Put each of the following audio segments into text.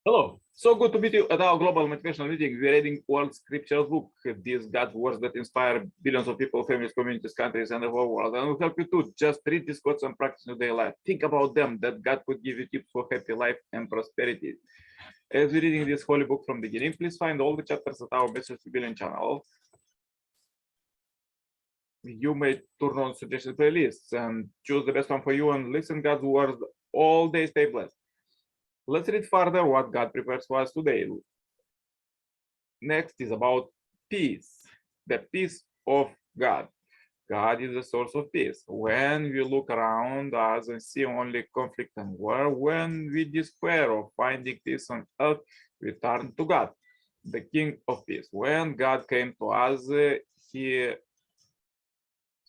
Hello, so good to meet you at our global motivational meeting. We're reading World Scriptures book, these God's words that inspire billions of people, families, communities, countries, and the whole world. And we'll help you to just read these quotes and practice in your daily life. Think about them, that God could give you tips for happy life and prosperity. As we're reading this holy book from the beginning, please find all the chapters at our Message to Billion channel. You may turn on suggested playlists and choose the best one for you and listen God's words all day. Stay blessed. Let's read further what God prepares for us today. Next is about peace, the peace of God. God is the source of peace. When we look around us and see only conflict and war, when we despair of finding peace on earth, we turn to God, the King of peace. When God came to us, he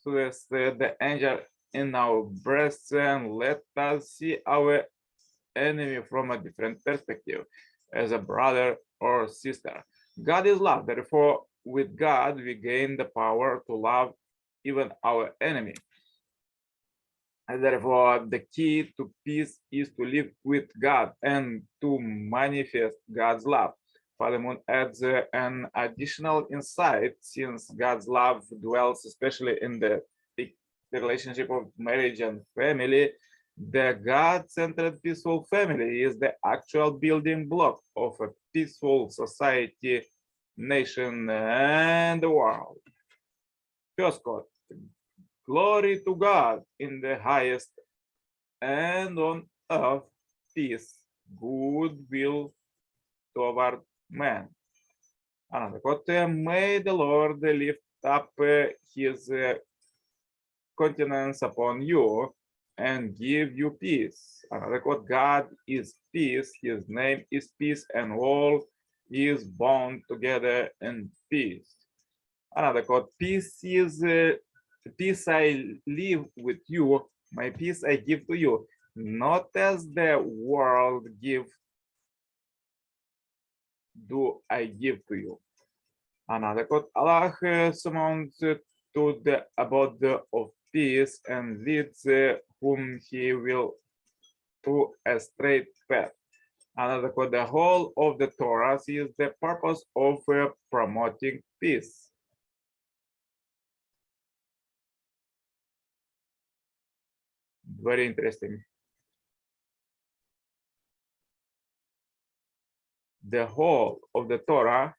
placed the angel in our breasts and let us see our enemy from a different perspective, as a brother or sister. God is love. Therefore, with God, we gain the power to love even our enemy. And therefore, the key to peace is to live with God and to manifest God's love. Father Moon adds an additional insight, since God's love dwells especially in the relationship of marriage and family. The God-centered peaceful family is the actual building block of a peaceful society, nation, and the world. First quote, glory to God in the highest, and on earth peace, goodwill toward man. Another quote, may the Lord lift up his countenance upon you and give you peace. Another quote, God is peace, his name is peace, and all is bound together in peace. Another quote, peace is peace I live with you, my peace I give to you, not as the world give, do I give to you. Another quote, Allah summoned to the abode of peace and leads whom he will to a straight path. Another quote, the whole of the Torah is the purpose of promoting peace. Very interesting. The whole of the Torah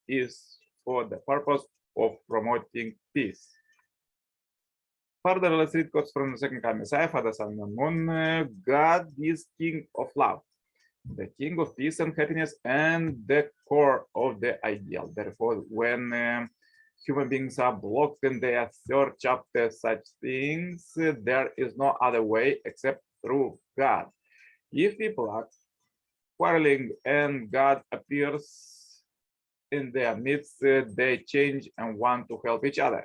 is for the purpose of promoting peace. Further, let's read quotes from the second coming Messiah, Father, Son, and Moon. God is King of love, the King of peace and happiness, and the core of the ideal. Therefore, when human beings are blocked in their search after such things, there is no other way except through God. If people are quarreling and God appears in their midst, they change and want to help each other.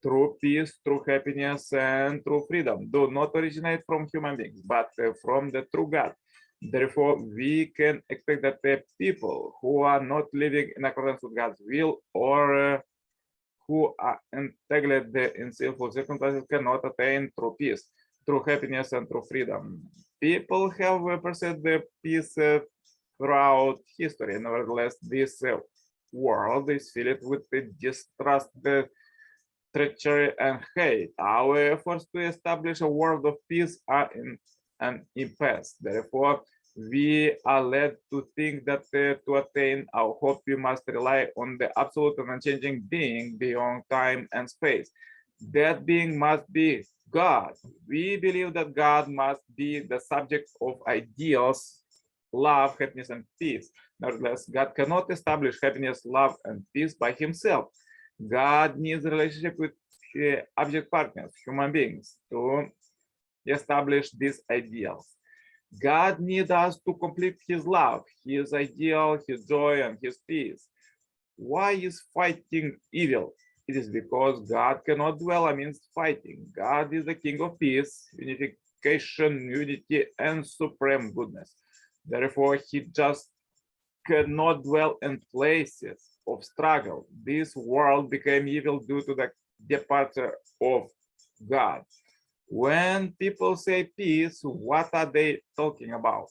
True peace, true happiness, and true freedom do not originate from human beings, but from the true God. Therefore, we can expect that the people who are not living in accordance with God's will, or who are entangled in sinful circumstances, cannot attain true peace, true happiness, and true freedom. People have pursued the peace throughout history. Nevertheless, this world is filled with distrust, treachery, and hate. Our efforts to establish a world of peace are in an impasse. Therefore, we are led to think that to attain our hope, we must rely on the absolute and unchanging being beyond time and space. That being must be God. We believe that God must be the subject of ideals, love, happiness, and peace. Nevertheless, God cannot establish happiness, love, and peace by himself. God needs a relationship with object partners, human beings, to establish these ideals. God needs us to complete his love, his ideal, his joy, and his peace. Why is fighting evil? It is because God cannot dwell amidst fighting. God is the King of peace, unification, unity, and supreme goodness. Therefore, he just cannot dwell in places of struggle. This world became evil due to the departure of God. When people say peace, what are they talking about?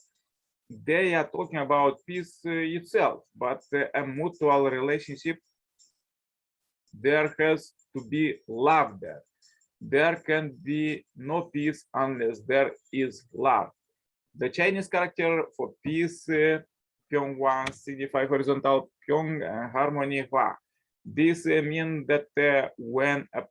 they are talking about peace itself, but a mutual relationship. There has to be love there. There can be no peace unless there is love. The Chinese character for peace, Pyongwang, signify horizontal, Pyong, harmony, Hua. This means that when a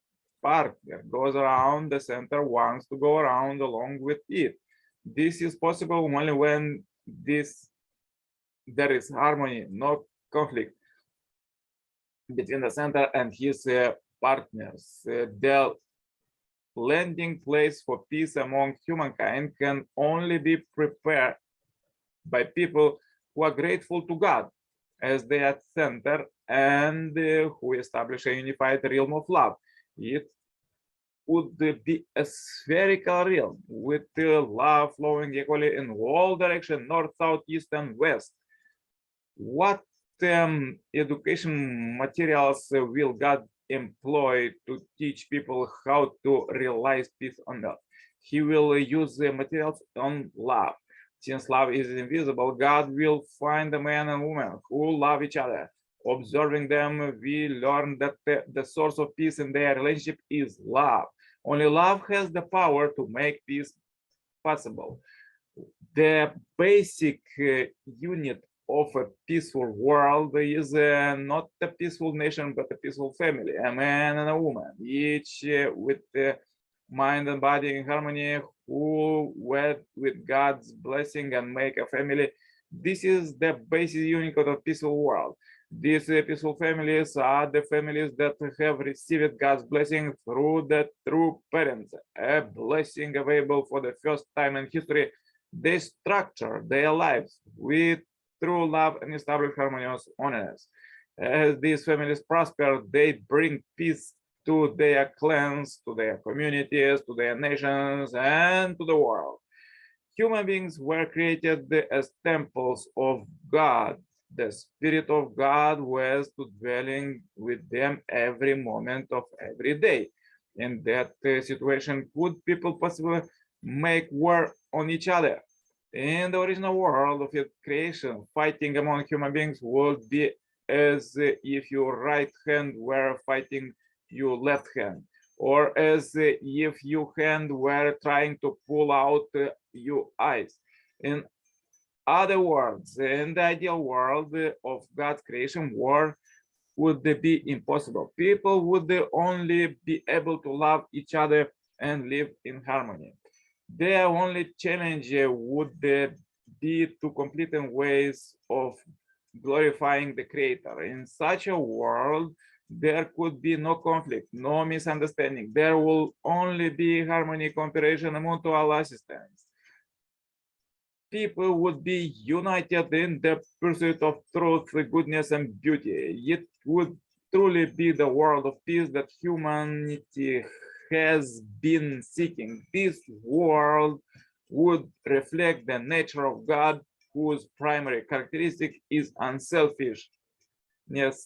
partner goes around, the center wants to go around along with it. This is possible only when there is harmony, no conflict between the center and his partners. The landing place for peace among humankind can only be prepared by people who are grateful to God as their center and who establish a unified realm of love. It would be a spherical realm with love flowing equally in all directions, north, south, east, and west. What education materials will God employ to teach people how to realize peace on earth? He will use the materials on love. Since love is invisible, God will find a man and woman who love each other. Observing them, we learn that the source of peace in their relationship is love. Only love has the power to make peace possible. The basic unit of a peaceful world is not a peaceful nation, but a peaceful family, a man and a woman, each with the mind and body in harmony, who wed with God's blessing and make a family. This is the basic unit of a peaceful world. These peaceful families are the families that have received God's blessing through the true parents, a blessing available for the first time in history. They structure their lives with true love and establish harmonious honors. As these families prosper, they bring peace to their clans, to their communities, to their nations, and to the world. Human beings were created as temples of God. The Spirit of God was to dwelling with them every moment of every day. In that situation, could people possibly make war on each other? In the original world of creation, fighting among human beings would be as if your right hand were fighting your left hand, or as if your hand were trying to pull out your eyes. In other words, in the ideal world of God's creation, war would be impossible. People would only be able to love each other and live in harmony. Their only challenge would be to complete in ways of glorifying the Creator. In such a world, there could be no conflict, no misunderstanding. There will only be harmony, cooperation, and mutual assistance. People would be united in the pursuit of truth, goodness, and beauty. It would truly be the world of peace that humanity has been seeking. This world would reflect the nature of God, whose primary characteristic is unselfishness,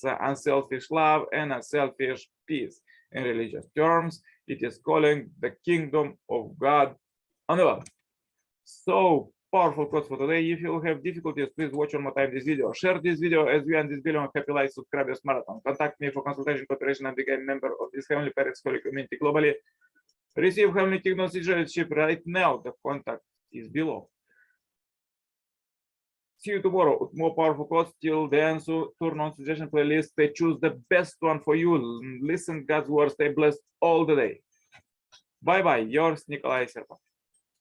unselfish love, and unselfish peace. In religious terms, it is calling the kingdom of God on earth. So powerful quotes for today. If you have difficulties, please watch one more time this video. Share this video as we end this video on Happy Life Subscribers Marathon. Contact me for consultation, cooperation, and become a member of this Heavenly Parents Holy Community globally. Receive Heavenly Kingdom citizenship right now. The contact is below. See you tomorrow with more powerful quotes. Till then, so turn on suggestion playlist. Choose the best one for you. Listen God's word. Stay blessed all the day. Bye bye. Yours, Nicolae Cirpala.